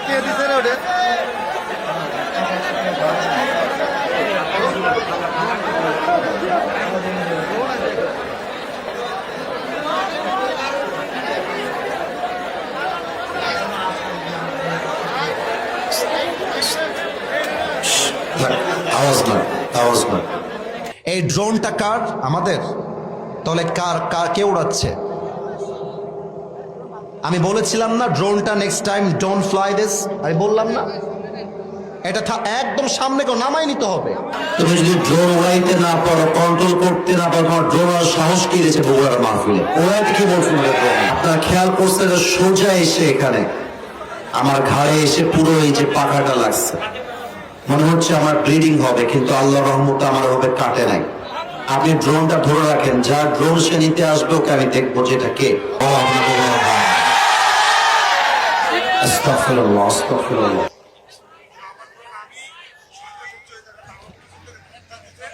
কে দিছে রে ওটা? আওয়াজ নয়, আওয়াজ নয়। এই ড্রোনটা কার? আমাদের। তাহলে কার কার কে উড়াচ্ছে? আমি বলেছিলাম না ড্রোনটা next time don't fly this? আমি বললাম না? এটা একদম সামনে কেউ নামাই নিতে হবে। তুমি যদি ড্রোন উড়াইতে না পারো, কন্ট্রোল করতে না পারো, তোমার ড্রোন আর সাহস কি দিয়েছে বগুড়ার মাহফিলে? উড়াইতে কি বলছিল? আপনার খেয়াল করছে যে সোজা এসে এখানে আমার ঘাড়ে এসে পুরো এই যে পাখাটা লাগছে, মনে হচ্ছে আমার ব্লিডিং হবে, কিন্তু আল্লাহর রহমতে আমার হবে কাটে নাই। আপনি ড্রোনটা ধরে রাখেন, যার ড্রোন সে নিতে আসবে ওকে আমি দেখবো যেটা কে। আস্তাগফিরুল্লাহ, আস্তাগফিরুল্লাহ।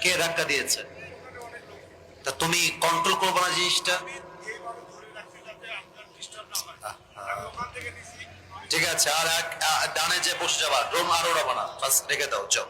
কে ধাক্কা দিয়েছে? তা তুমি কন্ট্রোল করবো না জিনিসটা? ঠিক আছে, আর ডানে যে বসে যাবা, ড্রোন আর ওড়াবো না, ফার্স্ট রেখে দাও, চল।